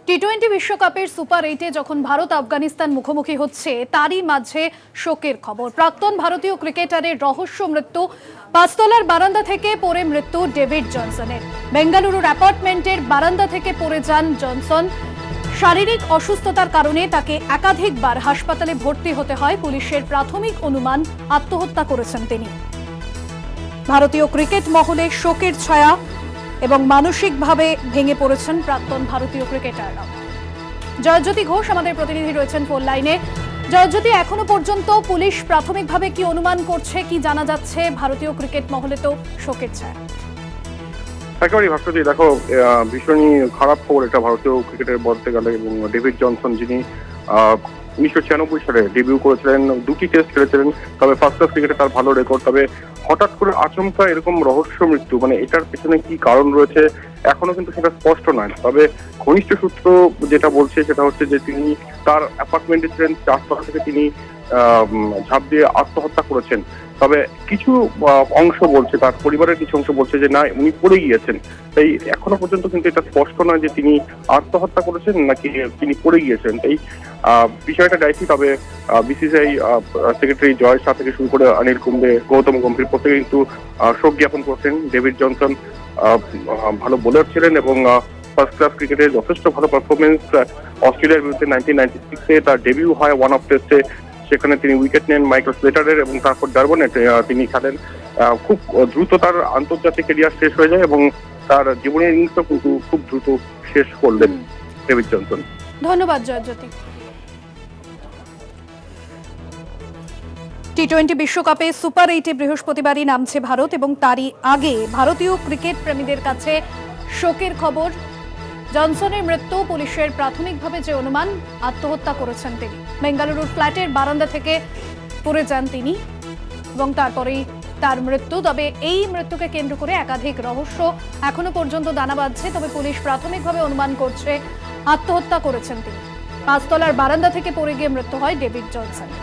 টি-20 বিশ্বকাপের সুপার 8-এ যখন ভারত আফগানিস্তান মুখোমুখি হচ্ছে তারই মাঝে শোকের খবর। প্রাক্তন ভারতীয় ক্রিকেটারের রহস্য মৃত্যু। পাঁচতলার বারান্দা থেকে পড়ে মৃত্যু ডেভিড জনসনের। বেঙ্গালুরুর অ্যাপার্টমেন্টের বারান্দা থেকে পড়ে যান জনসন। শারীরিক অসুস্থতার কারণে তাকে একাধিকবার হাসপাতালে ভর্তি হতে হয়। পুলিশের প্রাথমিক অনুমান আত্মহত্যা করেছেন তিনি। ভারতীয় ক্রিকেট মহলে শোকের ছায়া এবং মানসিকভাবে ভেঙে পড়েছেন প্রাক্তন ভারতীয় ক্রিকেটাররা। জয়জ্যোতি ঘোষ আমাদের প্রতিনিধি রয়েছেন ফোন লাইনে। জয়জ্যোতি, এখনো পর্যন্ত পুলিশ প্রাথমিকভাবে কি অনুমান করছে, কি জানা যাচ্ছে? ভারতীয় ক্রিকেট মহলে তো শোকের ছায়া। একেবারেই ভাস্করজি, দেখো, ভীষণই খারাপ খবর এটা ভারতীয় ক্রিকেটের বলতে গেলে। এবং ডেভিড জনসন, যিনি 1996 সালে ডেবিউ করেছিলেন, 2টি টেস্ট খেলেছিলেন, তবে ফার্স্ট ক্লাস ক্রিকেটে তার ভালো রেকর্ড। তবে হঠাৎ করে আচমকা এরকম রহস্য মৃত্যু, মানে এটার পেছনে কি কারণ রয়েছে এখনো কিন্তু সেটা স্পষ্ট নয়। তবে ঘনিষ্ঠ সূত্র যেটা বলছে সেটা হচ্ছে যে তিনি তার অ্যাপার্টমেন্টে ছিলেন, 4 তলা থেকে তিনি ঝাঁপ দিয়ে আত্মহত্যা করেছেন। তবে কিছু অংশ বলছে, তার পরিবারের কিছু অংশ বলছে যে না, উনি পড়ে গিয়েছেন। তাই এখনো পর্যন্ত কিন্তু এটা স্পষ্ট নয় যে তিনি আত্মহত্যা করেছেন নাকি তিনি পড়ে গিয়েছেন। এই বিষয়টা দেখি। তবে বিসিসিআই সেক্রেটারি জয় শাহ থেকে শুরু করে অনিল কুম্বলে, গৌতম গম্ভীর প্রত্যেকে কিন্তু শোক জ্ঞাপন করছেন। ডেভিড জনসন ভালো বোলার ছিলেন এবং ফার্স্ট ক্লাস ক্রিকেটে যথেষ্ট ভালো পারফরমেন্স। অস্ট্রেলিয়ার বিরুদ্ধে 1996-এ তার ডেবিউ হয় ওয়ান অফ টেস্টে, সেখানে তিনি উইকেট নেন মাইকেল স্লেটারের এবং তারপর ডারবনে তিনি খেলেন। খুব দ্রুত তার আন্তর্জাতিক ক্যারিয়ার শেষ হয়ে যায় এবং তার জীবনের ইনিংসও কিন্তু খুব দ্রুত শেষ করলেন ডেভিড জনসন। ধন্যবাদ জয়জ্যোতি। টি-20 বিশ্বকাপে সুপার 8-এ বৃহস্পতিবারই নামছে ভারত এবং তারই আগে ভারতীয় ক্রিকেট প্রেমীদের কাছে শোকের খবর। জনসনের মৃত্যু, পুলিশের প্রাথমিকভাবে যে অনুমান আত্মহত্যা করেছেন তিনি। বেঙ্গালুরুর ফ্ল্যাটের বারান্দা থেকে পড়ে যান তিনি এবং তারপরেই তার মৃত্যু। তবে এই মৃত্যুকে কেন্দ্র করে একাধিক রহস্য এখনো পর্যন্ত দানা বাঁধছে। তবে পুলিশ প্রাথমিকভাবে অনুমান করছে আত্মহত্যা করেছেন তিনি। পাঁচতলার বারান্দা থেকে পড়ে গিয়ে মৃত্যু হয় ডেভিড জনসনের।